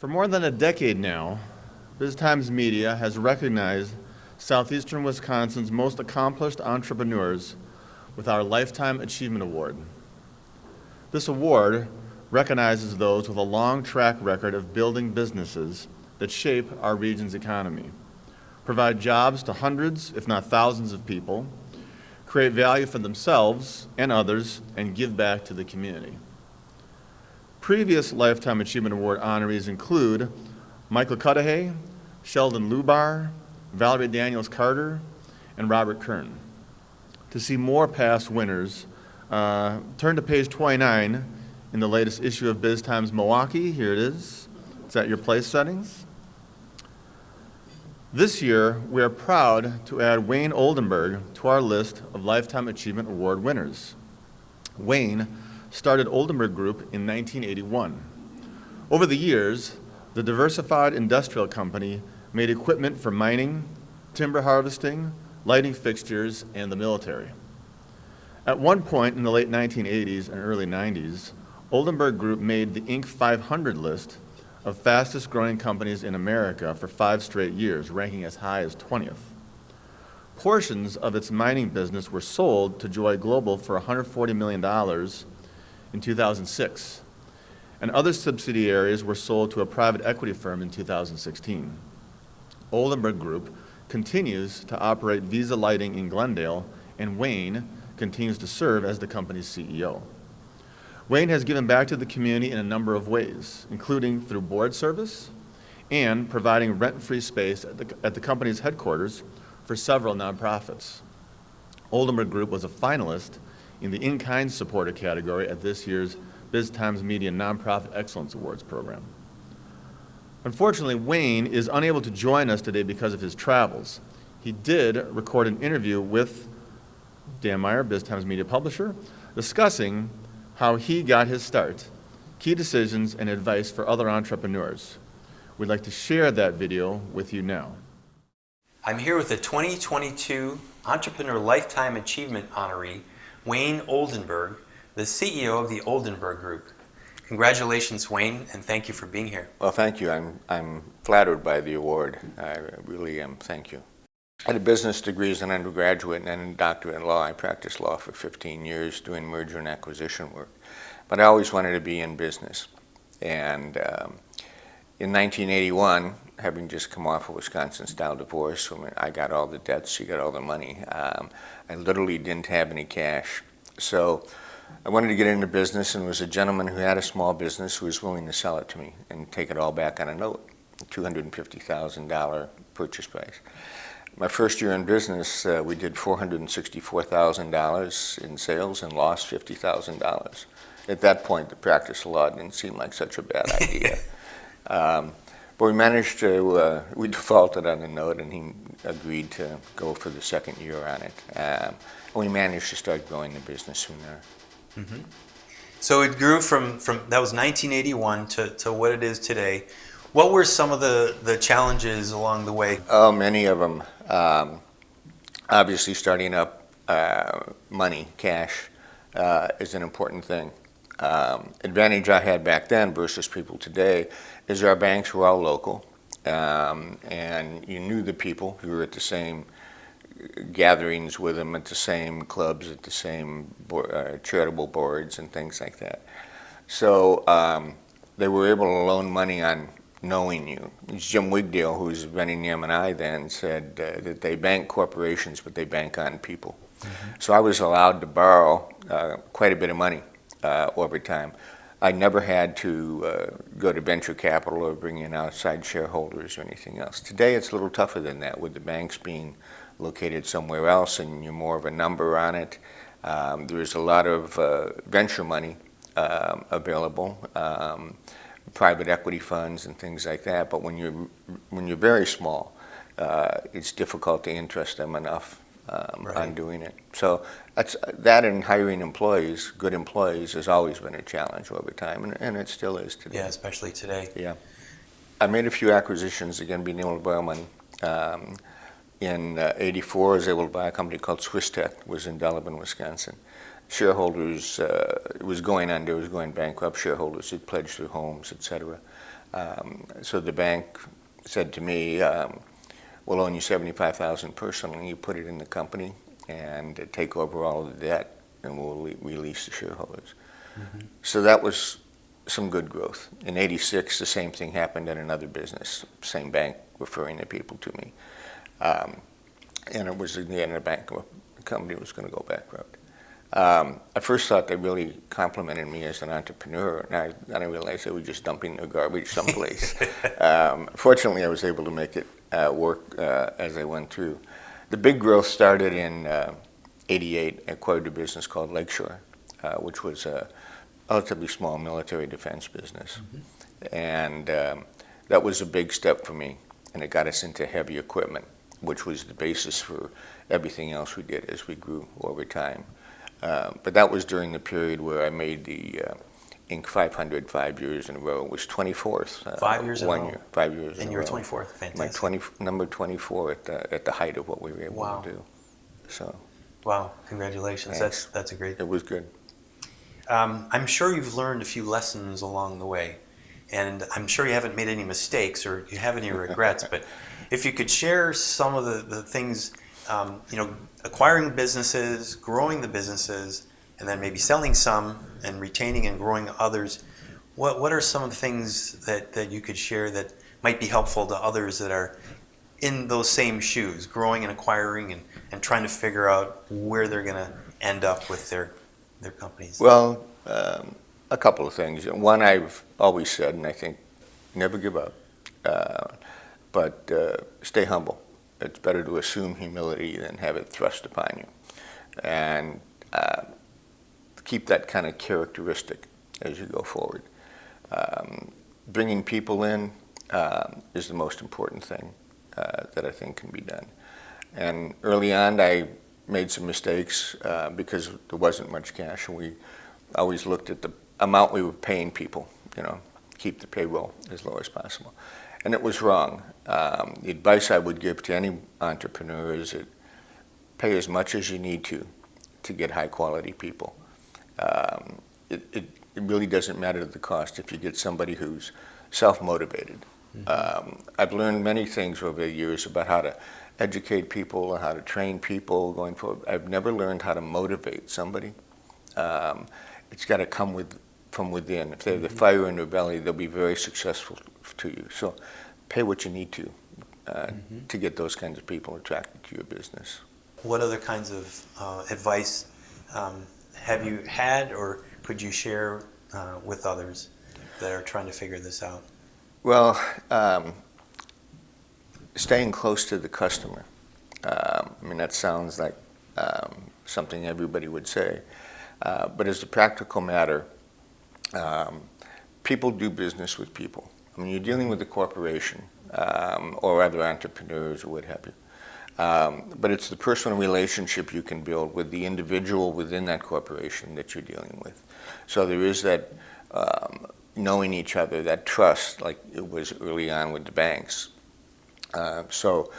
For more than a decade now, BizTimes Media has recognized southeastern Wisconsin's most accomplished entrepreneurs with our Lifetime Achievement Award. This award recognizes those with a long track record of building businesses that shape our region's economy, provide jobs to hundreds, if not thousands of people, create value for themselves and others, and give back to the community. Previous Lifetime Achievement Award honorees include Michael Cudahy, Sheldon Lubar, Valerie Daniels Carter, and Robert Kern. To see more past winners, turn to page 29 in the latest issue of BizTimes Milwaukee. Here it is. It's at your place settings. This year, we are proud to add Wayne Oldenburg to our list of Lifetime Achievement Award winners. Wayne started Oldenburg Group in 1981. Over the years, the diversified industrial company made equipment for mining, timber harvesting, lighting fixtures, and the military. At one point in the late 1980s and early 90s, Oldenburg Group made the Inc. 500 list of fastest growing companies in America for 5 straight years, ranking as high as 20th. Portions of its mining business were sold to Joy Global for $140 million in 2006, and other subsidiaries were sold to a private equity firm in 2016. Oldenburg Group continues to operate Visa Lighting in Glendale, and Wayne continues to serve as the company's CEO. Wayne has given back to the community in a number of ways, including through board service and providing rent-free space at the company's headquarters for several nonprofits. Oldenburg Group was a finalist in the in-kind supporter category at this year's BizTimes Media Nonprofit Excellence Awards program. Unfortunately, Wayne is unable to join us today because of his travels. He did record an interview with Dan Meyer, BizTimes Media publisher, discussing how he got his start, key decisions, and advice for other entrepreneurs. We'd like to share that video with you now. I'm here with the 2022 Entrepreneur Lifetime Achievement honoree, Wayne Oldenburg, the CEO of the Oldenburg Group. Congratulations, Wayne, and thank you for being here. Well, thank you. I'm flattered by the award. I really am. Thank you. I had a business degree as an undergraduate and then a doctorate in law. I practiced law for 15 years doing merger and acquisition work. But I always wanted to be in business. And in 1981, having just come off a Wisconsin-style divorce, I got all the debts, she got all the money. I literally didn't have any cash. So I wanted to get into business, and there was a gentleman who had a small business who was willing to sell it to me and take it all back on a note, $250,000 purchase price. My first year in business, we did $464,000 in sales and lost $50,000. At that point, the practice of law didn't seem like such a bad idea. But we managed to, we defaulted on the note, and he agreed to go for the second year on it. And we managed to start growing the business from there. Mm-hmm. So it grew from that was 1981 to what it is today. What were some of the challenges along the way? Oh, many of them. Obviously, starting up money, cash, is an important thing. Advantage I had back then versus people today is our banks were all local, and you knew the people. You were at the same gatherings with them, at the same clubs, at the same charitable boards and things like that. So they were able to loan money on knowing you. Jim Wigdale, who was running the M&I then, said that they bank corporations, but they bank on people. Mm-hmm. So I was allowed to borrow quite a bit of money over time. I never had to go to venture capital or bring in outside shareholders or anything else. Today it's a little tougher than that, with the banks being located somewhere else and you're more of a number on it. There's a lot of venture money available. Private equity funds and things like that, but when you're very small, it's difficult to interest them enough on doing it. So that and hiring employees, good employees, has always been a challenge over time, and it still is today. Yeah, especially today. Yeah, I made a few acquisitions, again, being able to borrow money. In '84, I was able to buy a company called Swiss Tech, was in Delavan, Wisconsin. Shareholders, it was going under, it was going bankrupt. Shareholders had pledged their homes, etc. So the bank said to me, we'll loan you $75,000 personally, you put it in the company and take over all of the debt, and we'll release the shareholders. So that was some good growth. In '86, the same thing happened in another business, same bank referring the people to me. And it was in the end of the company was going to go bankrupt. I first thought they really complimented me as an entrepreneur, and then I realized they were just dumping their garbage someplace. Fortunately, I was able to make it work as I went through. The big growth started in '88. I acquired a business called Lakeshore, which was a relatively small military defense business. And that was a big step for me, and it got us into heavy equipment, which was the basis for everything else we did as we grew over time. But that was during the period where I made the Inc. 500 5 years in a row. It was 24th. 5 years in a row? 1 year, 5 years in a row. And you were 24th, fantastic. Number 24 at the height of what we were able to do. So. Wow, congratulations. Thanks. That's a great. It was good. I'm sure you've learned a few lessons along the way, and I'm sure you haven't made any mistakes or you have any regrets, but if you could share some of the things, acquiring businesses, growing the businesses, and then maybe selling some and retaining and growing others, what are some of the things that you could share that might be helpful to others that are in those same shoes, growing and acquiring and trying to figure out where they're going to end up with their companies? Well, a couple of things. One, I've always said, and I think, never give up, but stay humble. It's better to assume humility than have it thrust upon you. And keep that kind of characteristic as you go forward. Bringing people in is the most important thing that I think can be done. And early on, I made some mistakes because there wasn't much cash, and we always looked at the amount we were paying people, keep the payroll as low as possible. And it was wrong. The advice I would give to any entrepreneur is that pay as much as you need to get high quality people. It really doesn't matter the cost if you get somebody who's self-motivated. I've learned many things over the years about how to educate people and how to train people going forward. I've never learned how to motivate somebody. It's got to come from within. If they have the fire in their belly, they'll be very successful to you. So pay what you need to get those kinds of people attracted to your business. What other kinds of advice have you had or could you share with others that are trying to figure this out? Well, staying close to the customer. That sounds like something everybody would say. But as a practical matter, people do business with people. You're dealing with a corporation or other entrepreneurs or what have you. But it's the personal relationship you can build with the individual within that corporation that you're dealing with. So there is that knowing each other, that trust, like it was early on with the banks. So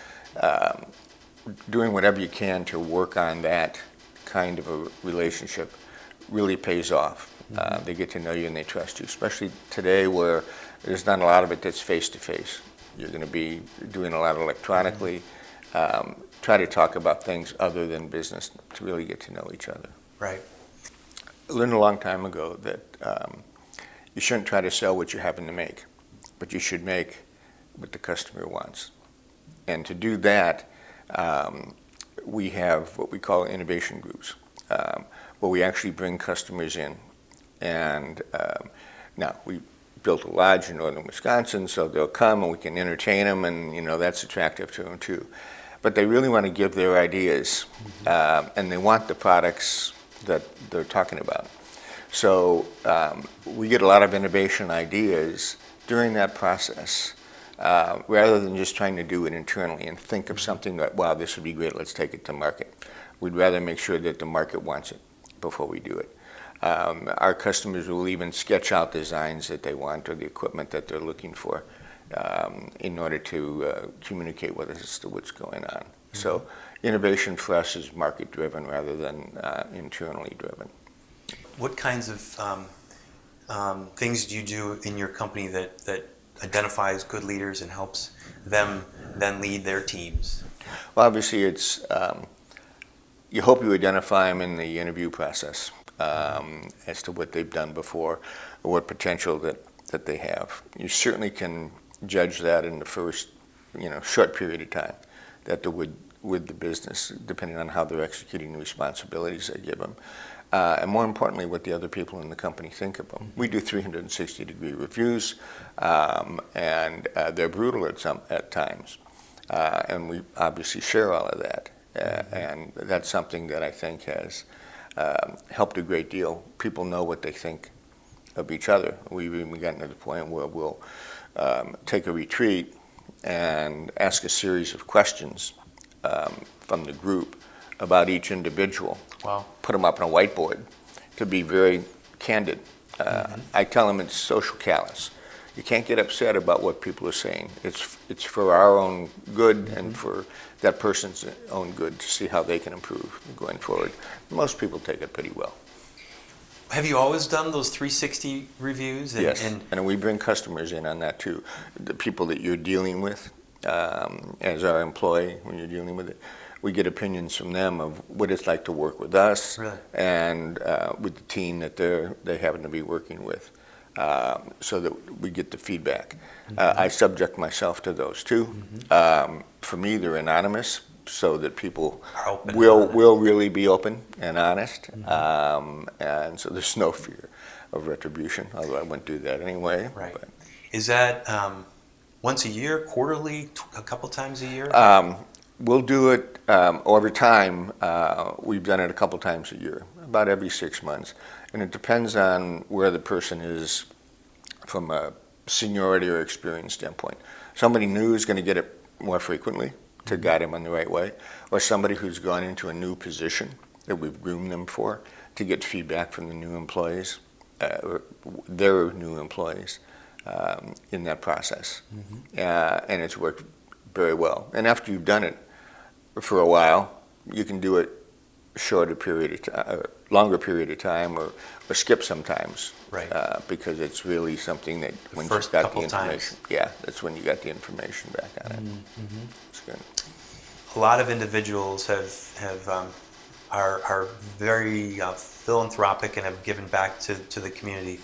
doing whatever you can to work on that kind of a relationship really pays off. They get to know you and they trust you, especially today where there's not a lot of it that's face-to-face. You're going to be doing a lot electronically. Try to talk about things other than business to really get to know each other. Right. I learned a long time ago that you shouldn't try to sell what you happen to make, but you should make what the customer wants. And to do that, we have what we call innovation groups, where we actually bring customers in. And now we built a lodge in northern Wisconsin, so they'll come and we can entertain them, and that's attractive to them too. But they really want to give their ideas, and they want the products that they're talking about. So we get a lot of innovation ideas during that process, rather than just trying to do it internally and think of something that, wow, this would be great, let's take it to market. We'd rather make sure that the market wants it before we do it. Our customers will even sketch out designs that they want or the equipment that they're looking for in order to communicate with us as to what's going on. So innovation for us is market-driven rather than internally driven. What kinds of things do you do in your company that identifies good leaders and helps them then lead their teams? Well, obviously, it's you hope you identify them in the interview process as to what they've done before or what potential that they have. You certainly can judge that in the first short period of time that they're with the business, depending on how they're executing the responsibilities they give them. And more importantly, what the other people in the company think of them. We do 360-degree reviews, and they're brutal at times. And we obviously share all of that. And that's something that I think has helped a great deal. People know what they think of each other. We've even gotten to the point where we'll take a retreat and ask a series of questions from the group about each individual. Wow. Put them up on a whiteboard to be very candid. I tell them it's social callous. You can't get upset about what people are saying. It's for our own good and for that person's own good to see how they can improve going forward. Most people take it pretty well. Have you always done those 360 reviews? Yes, and we bring customers in on that too. The people that you're dealing with as our employee, when you're dealing with it, we get opinions from them of what it's like to work with us and with the team that they happen to be working with, so that we get the feedback. I subject myself to those too. For me, they're anonymous, so that people will really be open and honest, and so there's no fear of retribution, although I wouldn't do that anyway. Right. But. Is that once a year, quarterly, a couple times a year? We'll do it over time. We've done it a couple times a year, about every 6 months. And it depends on where the person is from a seniority or experience standpoint. Somebody new is going to get it more frequently to guide them on the right way, or somebody who's gone into a new position that we've groomed them for to get feedback from the new employees, or their new employees in that process. And it's worked very well. And after you've done it for a while, you can do it shorter period of time, longer period of time, or skip sometimes, because it's really something that when you got the information, that's when you got the information back on it. It's good. A lot of individuals are very philanthropic and have given back to the community.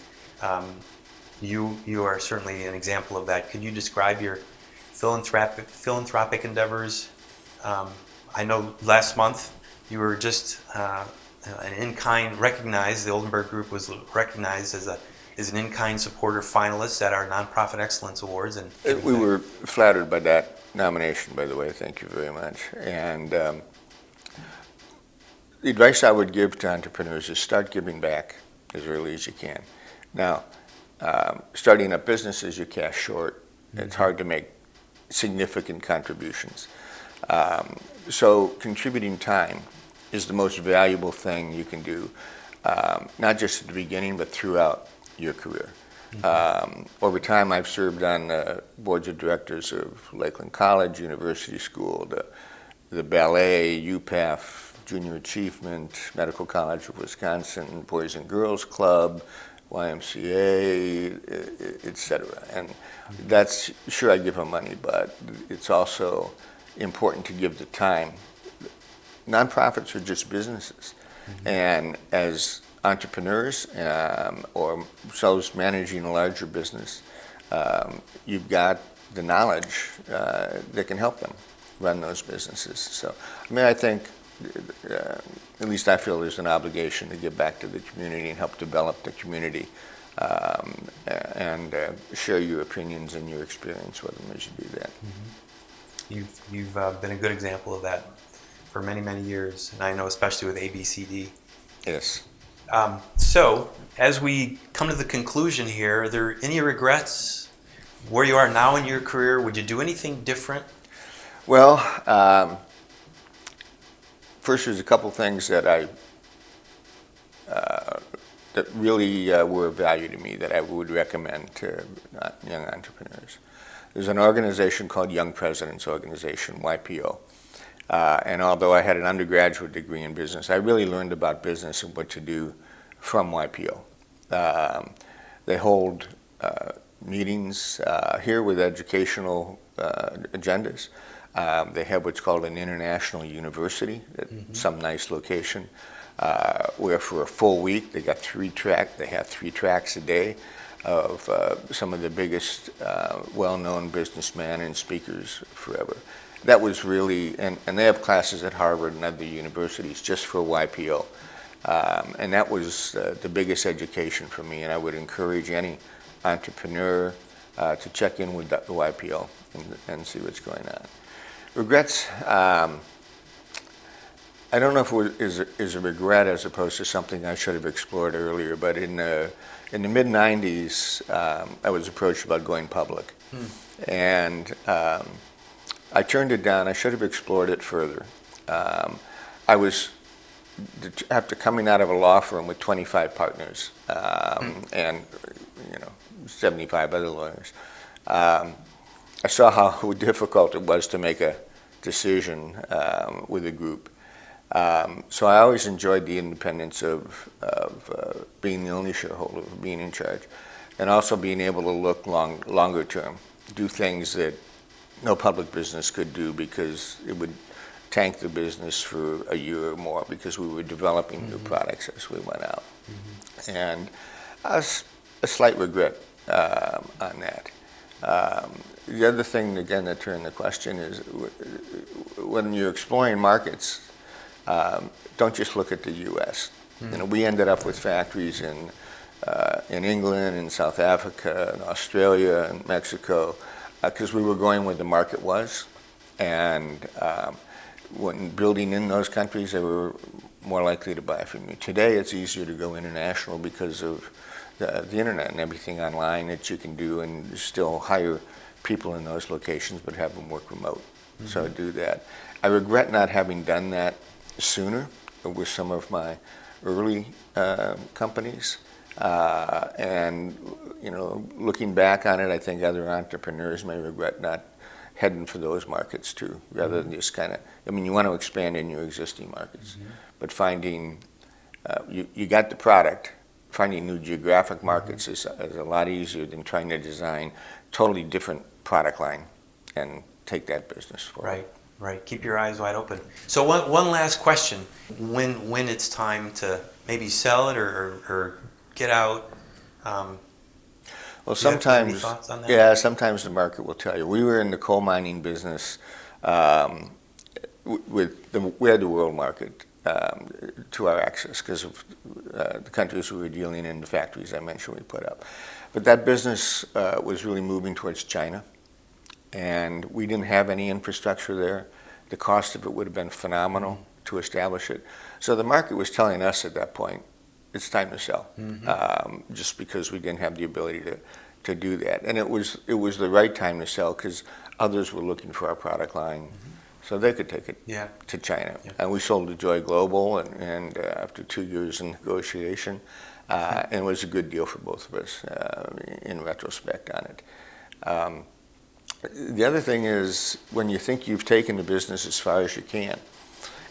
You are certainly an example of that. Could you describe your philanthropic endeavors? I know last month you were just an in-kind recognized. The Oldenburg Group was recognized as an in-kind supporter finalist at our Nonprofit Excellence Awards. And we were flattered by that nomination, by the way. Thank you very much. And the advice I would give to entrepreneurs is start giving back as early as you can. Now, starting up businesses, you're cash short. It's hard to make significant contributions. So contributing time is the most valuable thing you can do, not just at the beginning, but throughout your career. Over time, I've served on the boards of directors of Lakeland College, University School, the Ballet, UPAF, Junior Achievement, Medical College of Wisconsin, Boys and Girls Club, YMCA, etc. And that's, sure, I give them money, but it's also important to give the time. Nonprofits are just businesses, and as entrepreneurs or those managing a larger business, you've got the knowledge that can help them run those businesses. So, I mean, I think, at least I feel there's an obligation to give back to the community and help develop the community, and share your opinions and your experience with them as you do that. You've been a good example of that for many, many years, and I know especially with ABCD. Yes. So, as we come to the conclusion here, are there any regrets where you are now in your career? Would you do anything different? Well, first, there's a couple things that that really were of value to me that I would recommend to young entrepreneurs. There's an organization called Young Presidents Organization, YPO. And although I had an undergraduate degree in business, I really learned about business and what to do from YPO. They hold meetings here with educational agendas. They have what's called an international university at some nice location, where for a full week they have 3 tracks a day of some of the biggest well-known businessmen and speakers forever. That was really, and they have classes at Harvard and other universities just for YPO. And that was the biggest education for me, and I would encourage any entrepreneur to check in with the YPO and see what's going on. Regrets, I don't know if it is a regret as opposed to something I should have explored earlier, but in the mid-90s, I was approached about going public. And I turned it down. I should have explored it further. I was, after coming out of a law firm with 25 partners and 75 other lawyers, I saw how difficult it was to make a decision with a group. So I always enjoyed the independence of being the only shareholder, of being in charge, and also being able to look longer term, do things that no public business could do because it would tank the business for a year or more because we were developing new products as we went out. And a slight regret on that. The other thing, again, that turned the question is when you're exploring markets, don't just look at the U.S. We ended up with factories in England, in South Africa, in Australia, and Mexico, because we were going where the market was. And when building in those countries, they were more likely to buy from you. Today, it's easier to go international because of the internet and everything online that you can do, and still hire people in those locations, but have them work remote. So I do that. I regret not having done that sooner with some of my early companies. And looking back on it, I think other entrepreneurs may regret not heading for those markets too, rather than just kind of, you want to expand in your existing markets, but finding, you got the product, finding new geographic markets is a lot easier than trying to design totally different product line and take that business forward. Right. Keep your eyes wide open. So one last question. When it's time to maybe sell it or get out, well, do you have any sometimes, thoughts on that? yeah, sometimes the market will tell you. We were in the coal mining business we had the world market to our access because of the countries we were dealing in, the factories I mentioned we put up. But that business was really moving towards China, and we didn't have any infrastructure there. The cost of it would have been phenomenal to establish it. So the market was telling us at that point, it's time to sell, just because we didn't have the ability to do that. And it was the right time to sell because others were looking for our product line, so they could take it to China. And we sold to Joy Global, and after 2 years in negotiation, and it was a good deal for both of us in retrospect on it. The other thing is when you think you've taken the business as far as you can,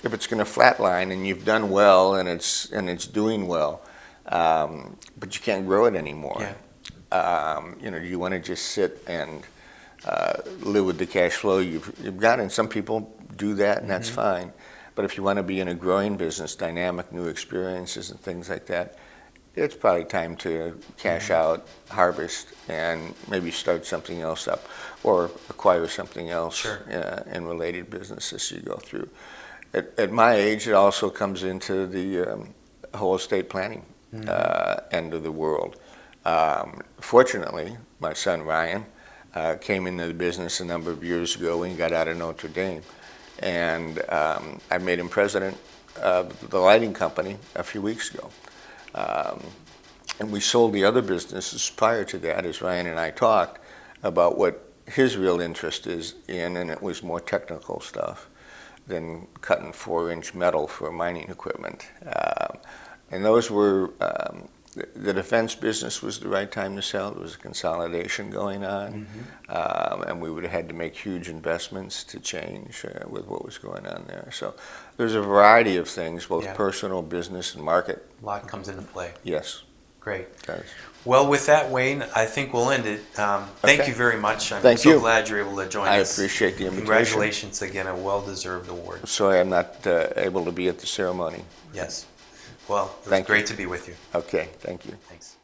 if it's going to flatline and you've done well and it's doing well, but you can't grow it anymore, do you want to just sit and live with the cash flow you've got? And some people do that, and that's fine. But if you want to be in a growing business, dynamic new experiences and things like that, it's probably time to cash out, harvest, and maybe start something else up or acquire something else in related business as you go through. At my age, it also comes into the whole estate planning end of the world. Fortunately, my son Ryan came into the business a number of years ago when he got out of Notre Dame. And I made him president of the lighting company a few weeks ago. And we sold the other businesses prior to that, as Ryan and I talked about what his real interest is in, and it was more technical stuff than cutting 4-inch metal for mining equipment. And those were, the defense business was the right time to sell. There was a consolidation going on, and we would have had to make huge investments to change with what was going on there. So there's a variety of things, both personal, business, and market. A lot comes into play. Yes. Great. It does. Well, with that, Wayne, I think we'll end it. Thank Okay. you very much. I'm Thank so you. glad you're able to join I us. appreciate the invitation. Congratulations again, a well-deserved award. Sorry I'm not able to be at the ceremony. Yes. Well, it was Thank you. great to be with you. Okay, thank you. Thanks.